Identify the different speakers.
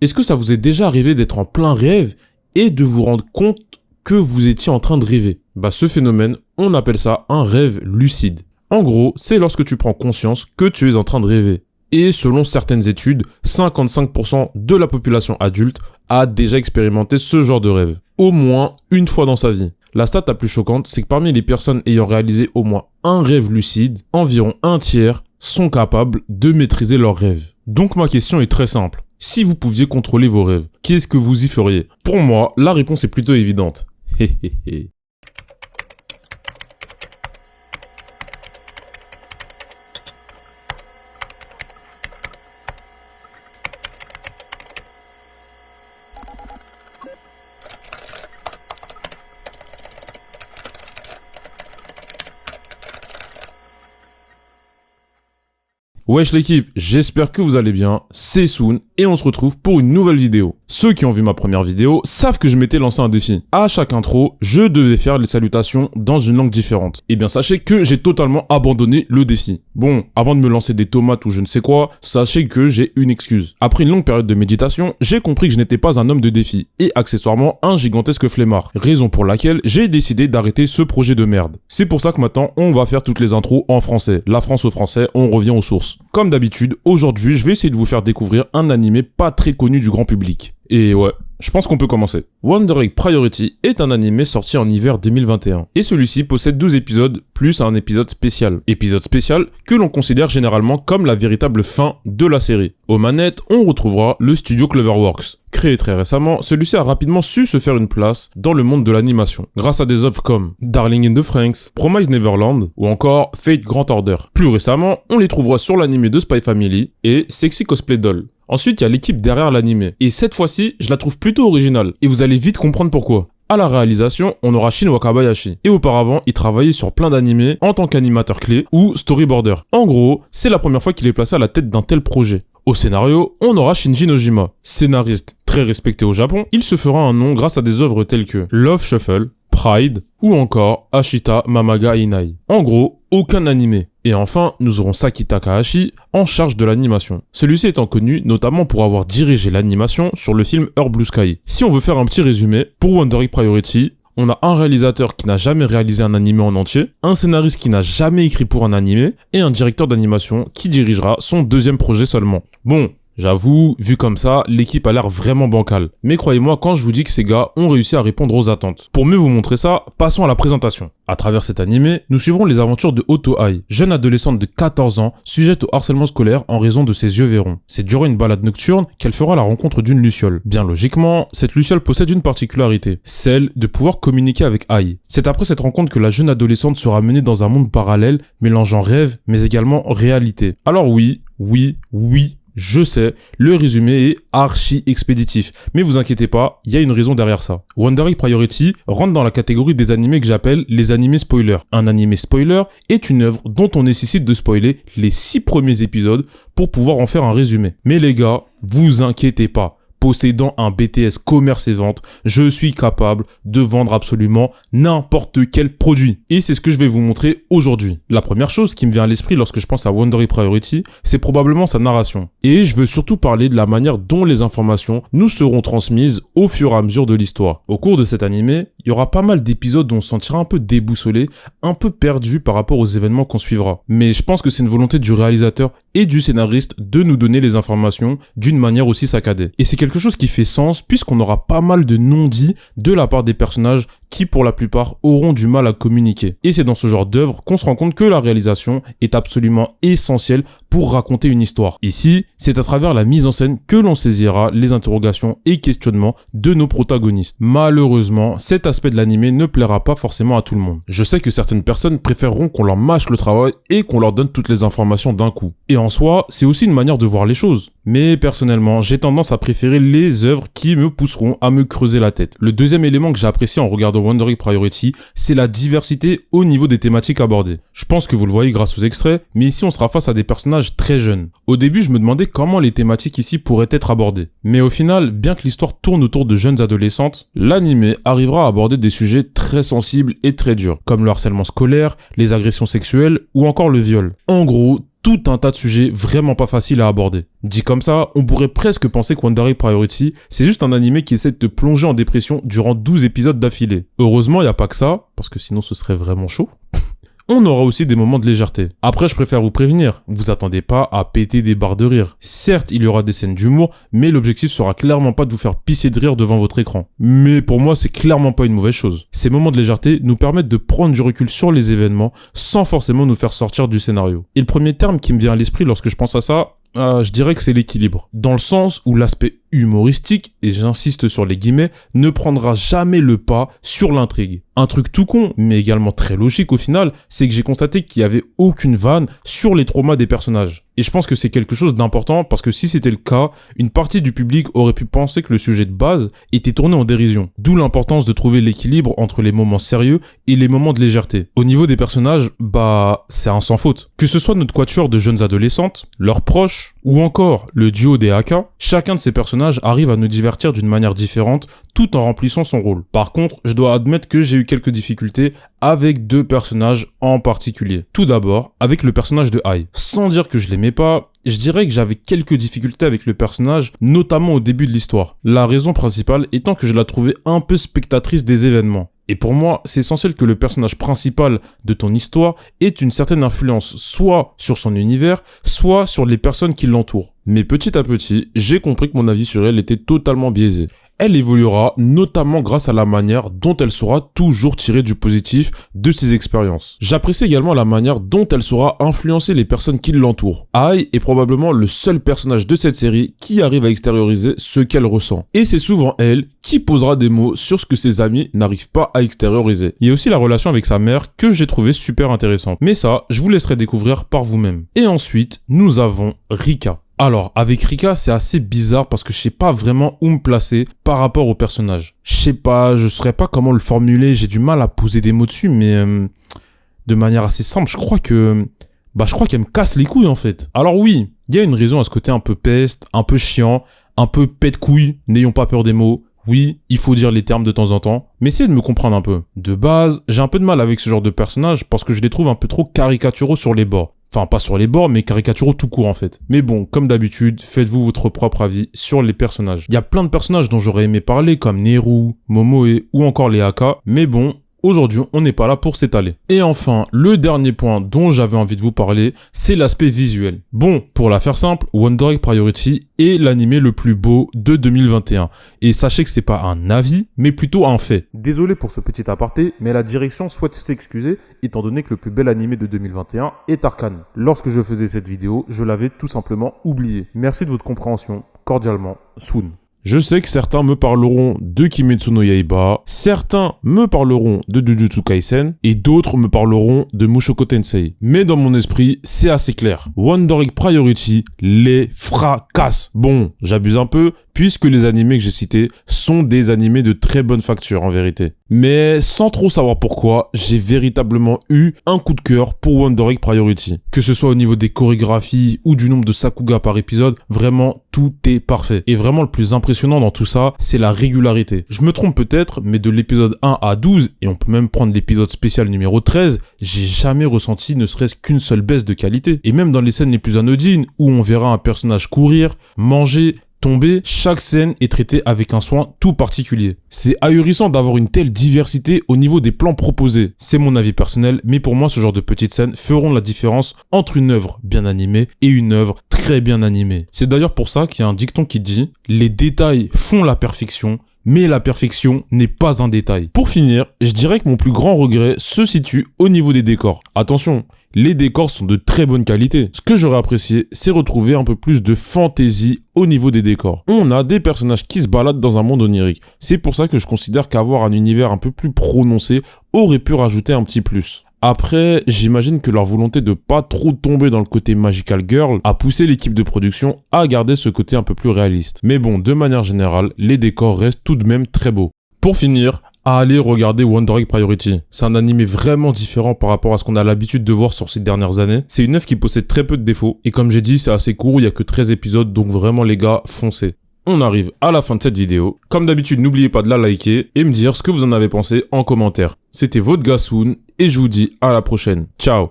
Speaker 1: Est-ce que ça vous est déjà arrivé d'être en plein rêve et de vous rendre compte que vous étiez en train de rêver? Ce phénomène, on appelle ça un rêve lucide. En gros, c'est lorsque tu prends conscience que tu es en train de rêver. Et selon certaines études, 55% de la population adulte a déjà expérimenté ce genre de rêve. Au moins une fois dans sa vie. La stat la plus choquante, c'est que parmi les personnes ayant réalisé au moins un rêve lucide, environ un tiers sont capables de maîtriser leurs rêves. Donc ma question est très simple. Si vous pouviez contrôler vos rêves, qu'est-ce que vous y feriez? Pour moi, la réponse est plutôt évidente. Wesh l'équipe, j'espère que vous allez bien, c'est Soon et on se retrouve pour une nouvelle vidéo. Ceux qui ont vu ma première vidéo savent que je m'étais lancé un défi. À chaque intro, je devais faire les salutations dans une langue différente. Et bien sachez que j'ai totalement abandonné le défi. Bon, avant de me lancer des tomates ou je ne sais quoi, sachez que j'ai une excuse. Après une longue période de méditation, j'ai compris que je n'étais pas un homme de défi et accessoirement un gigantesque flemmard. Raison pour laquelle j'ai décidé d'arrêter ce projet de merde. C'est pour ça que maintenant on va faire toutes les intros en français. La France au français, on revient aux sources. Comme d'habitude, aujourd'hui, je vais essayer de vous faire découvrir un animé pas très connu du grand public. Et ouais, je pense qu'on peut commencer. Wonder Egg Priority est un animé sorti en hiver 2021. Et celui-ci possède 12 épisodes plus un épisode spécial. Épisode spécial que l'on considère généralement comme la véritable fin de la série. Aux manettes, on retrouvera le studio Cloverworks. Créé très récemment, celui-ci a rapidement su se faire une place dans le monde de l'animation, grâce à des œuvres comme Darling in the Franxx, Promise Neverland ou encore Fate Grand Order. Plus récemment, on les trouvera sur l'animé de Spy Family et Sexy Cosplay Doll. Ensuite, il y a l'équipe derrière l'animé. Et cette fois-ci, je la trouve plutôt originale. Et vous allez vite comprendre pourquoi. À la réalisation, on aura Shin Wakabayashi. Et auparavant, il travaillait sur plein d'animés en tant qu'animateur clé ou storyboarder. En gros, c'est la première fois qu'il est placé à la tête d'un tel projet. Au scénario, on aura Shinji Nojima. Scénariste très respecté au Japon, il se fera un nom grâce à des œuvres telles que Love Shuffle, Pride ou encore Ashita Mamaga Inai. En gros, aucun animé. Et enfin, nous aurons Saki Takahashi en charge de l'animation. Celui-ci étant connu notamment pour avoir dirigé l'animation sur le film Earth Blue Sky. Si on veut faire un petit résumé, pour Wonder Egg Priority, on a un réalisateur qui n'a jamais réalisé un animé en entier, un scénariste qui n'a jamais écrit pour un animé, et un directeur d'animation qui dirigera son deuxième projet seulement. Bon, j'avoue, vu comme ça, l'équipe a l'air vraiment bancale. Mais croyez-moi quand je vous dis que ces gars ont réussi à répondre aux attentes. Pour mieux vous montrer ça, passons à la présentation. À travers cet animé, nous suivrons les aventures de Oto Ai, jeune adolescente de 14 ans, sujette au harcèlement scolaire en raison de ses yeux verrons. C'est durant une balade nocturne qu'elle fera la rencontre d'une luciole. Bien logiquement, cette luciole possède une particularité, celle de pouvoir communiquer avec Ai. C'est après cette rencontre que la jeune adolescente sera menée dans un monde parallèle, mélangeant rêve, mais également réalité. Alors oui, je sais, le résumé est archi expéditif, mais vous inquiétez pas, il y a une raison derrière ça. Wonder Egg Priority rentre dans la catégorie des animés que j'appelle les animés spoilers. Un animé spoiler est une œuvre dont on nécessite de spoiler les 6 premiers épisodes pour pouvoir en faire un résumé. Mais les gars, vous inquiétez pas. Possédant un BTS commerce et vente, je suis capable de vendre absolument n'importe quel produit. Et c'est ce que je vais vous montrer aujourd'hui. La première chose qui me vient à l'esprit lorsque je pense à Wonder Egg Priority, c'est probablement sa narration. Et je veux surtout parler de la manière dont les informations nous seront transmises au fur et à mesure de l'histoire. Au cours de cet animé, il y aura pas mal d'épisodes où on se sentira un peu déboussolé, un peu perdu par rapport aux événements qu'on suivra. Mais je pense que c'est une volonté du réalisateur et du scénariste de nous donner les informations d'une manière aussi saccadée. Et c'est quelque chose qui fait sens puisqu'on aura pas mal de non-dits de la part des personnages qui pour la plupart auront du mal à communiquer. Et c'est dans ce genre d'œuvre qu'on se rend compte que la réalisation est absolument essentielle pour raconter une histoire. Ici, c'est à travers la mise en scène que l'on saisira les interrogations et questionnements de nos protagonistes. Malheureusement, cet aspect de l'animé ne plaira pas forcément à tout le monde. Je sais que certaines personnes préféreront qu'on leur mâche le travail et qu'on leur donne toutes les informations d'un coup. Et en soi, c'est aussi une manière de voir les choses. Mais personnellement, j'ai tendance à préférer les œuvres qui me pousseront à me creuser la tête. Le deuxième élément que j'ai apprécié en regardant Wonder Egg Priority, c'est la diversité au niveau des thématiques abordées. Je pense que vous le voyez grâce aux extraits, mais ici on sera face à des personnages très jeunes. Au début, je me demandais comment les thématiques ici pourraient être abordées. Mais au final, bien que l'histoire tourne autour de jeunes adolescentes, l'anime arrivera à aborder des sujets très sensibles et très durs, comme le harcèlement scolaire, les agressions sexuelles ou encore le viol. En gros, tout un tas de sujets vraiment pas faciles à aborder. Dit comme ça, on pourrait presque penser que Wandering Priority, c'est juste un animé qui essaie de te plonger en dépression durant 12 épisodes d'affilée. Heureusement, il n'y a pas que ça, parce que sinon ce serait vraiment chaud. On aura aussi des moments de légèreté. Après, je préfère vous prévenir, vous attendez pas à péter des barres de rire. Certes, il y aura des scènes d'humour, mais l'objectif sera clairement pas de vous faire pisser de rire devant votre écran. Mais pour moi, c'est clairement pas une mauvaise chose. Ces moments de légèreté nous permettent de prendre du recul sur les événements sans forcément nous faire sortir du scénario. Et le premier terme qui me vient à l'esprit lorsque je pense à ça, je dirais que c'est l'équilibre. Dans le sens où l'aspect humoristique, et j'insiste sur les guillemets, ne prendra jamais le pas sur l'intrigue. Un truc tout con, mais également très logique au final, c'est que j'ai constaté qu'il n'y avait aucune vanne sur les traumas des personnages. Et je pense que c'est quelque chose d'important parce que si c'était le cas, une partie du public aurait pu penser que le sujet de base était tourné en dérision. D'où l'importance de trouver l'équilibre entre les moments sérieux et les moments de légèreté. Au niveau des personnages, c'est un sans faute. Que ce soit notre quatuor de jeunes adolescentes, leurs proches, ou encore le duo des Haka, chacun de ces personnages arrive à nous divertir d'une manière différente tout en remplissant son rôle. Par contre, je dois admettre que j'ai eu quelques difficultés avec 2 personnages en particulier. Tout d'abord, avec le personnage de Ai. Sans dire que je l'aimais pas, je dirais que j'avais quelques difficultés avec le personnage, notamment au début de l'histoire. La raison principale étant que je la trouvais un peu spectatrice des événements. Et pour moi, c'est essentiel que le personnage principal de ton histoire ait une certaine influence, soit sur son univers, soit sur les personnes qui l'entourent. Mais petit à petit, j'ai compris que mon avis sur elle était totalement biaisé. Elle évoluera notamment grâce à la manière dont elle saura toujours tirer du positif de ses expériences. J'apprécie également la manière dont elle saura influencer les personnes qui l'entourent. Ai est probablement le seul personnage de cette série qui arrive à extérioriser ce qu'elle ressent. Et c'est souvent elle qui posera des mots sur ce que ses amis n'arrivent pas à extérioriser. Il y a aussi la relation avec sa mère que j'ai trouvé super intéressante. Mais ça, je vous laisserai découvrir par vous-même. Et ensuite, nous avons Rika. Alors, avec Rika, c'est assez bizarre parce que je sais pas vraiment où me placer par rapport au personnage. Je sais pas, je saurais pas comment le formuler, j'ai du mal à poser des mots dessus, mais de manière assez simple, je crois qu'elle me casse les couilles en fait. Alors oui, il y a une raison à ce côté un peu peste, un peu chiant, un peu pète-couille, n'ayons pas peur des mots. Oui, il faut dire les termes de temps en temps, mais essayez de me comprendre un peu. De base, j'ai un peu de mal avec ce genre de personnage parce que je les trouve un peu trop caricaturaux sur les bords. Enfin, pas sur les bords, mais caricaturaux tout court en fait. Mais bon, comme d'habitude, faites-vous votre propre avis sur les personnages. Il y a plein de personnages dont j'aurais aimé parler, comme Neru, Momoe ou encore les Haka, mais bon, aujourd'hui, on n'est pas là pour s'étaler. Et enfin, le dernier point dont j'avais envie de vous parler, c'est l'aspect visuel. Bon, pour la faire simple, Wandering Priority est l'animé le plus beau de 2021. Et sachez que c'est pas un avis, mais plutôt un fait. Désolé pour ce petit aparté, mais la direction souhaite s'excuser, étant donné que le plus bel animé de 2021 est Arcane. Lorsque je faisais cette vidéo, je l'avais tout simplement oublié. Merci de votre compréhension. Cordialement, Soon. Je sais que certains me parleront de Kimetsu no Yaiba, certains me parleront de Jujutsu Kaisen, et d'autres me parleront de Mushoku Tensei. Mais dans mon esprit, c'est assez clair. Wandering Priority les fracasse. Bon, j'abuse un peu, puisque les animés que j'ai cités sont des animés de très bonne facture en vérité. Mais sans trop savoir pourquoi, j'ai véritablement eu un coup de cœur pour Wandering Priority. Que ce soit au niveau des chorégraphies ou du nombre de Sakuga par épisode, vraiment tout est parfait. Et vraiment le plus impressionnant dans tout ça, c'est la régularité. Je me trompe peut-être, mais de l'épisode 1 à 12, et on peut même prendre l'épisode spécial numéro 13, j'ai jamais ressenti ne serait-ce qu'une seule baisse de qualité. Et même dans les scènes les plus anodines, où on verra un personnage courir, manger, tomber, chaque scène est traitée avec un soin tout particulier. C'est ahurissant d'avoir une telle diversité au niveau des plans proposés. C'est mon avis personnel, mais pour moi ce genre de petites scènes feront la différence entre une œuvre bien animée et une œuvre très bien animée. C'est d'ailleurs pour ça qu'il y a un dicton qui dit « Les détails font la perfection ». Mais la perfection n'est pas un détail. Pour finir, je dirais que mon plus grand regret se situe au niveau des décors. Attention, les décors sont de très bonne qualité. Ce que j'aurais apprécié, c'est retrouver un peu plus de fantaisie au niveau des décors. On a des personnages qui se baladent dans un monde onirique. C'est pour ça que je considère qu'avoir un univers un peu plus prononcé aurait pu rajouter un petit plus. Après, j'imagine que leur volonté de pas trop tomber dans le côté Magical Girl a poussé l'équipe de production à garder ce côté un peu plus réaliste. Mais bon, de manière générale, les décors restent tout de même très beaux. Pour finir, à aller regarder Wandering Priority. C'est un animé vraiment différent par rapport à ce qu'on a l'habitude de voir sur ces dernières années. C'est une œuvre qui possède très peu de défauts. Et comme j'ai dit, c'est assez court, il n'y a que 13 épisodes, donc vraiment les gars, foncez. On arrive à la fin de cette vidéo. Comme d'habitude, n'oubliez pas de la liker et me dire ce que vous en avez pensé en commentaire. C'était votre gars Soon et je vous dis à la prochaine. Ciao.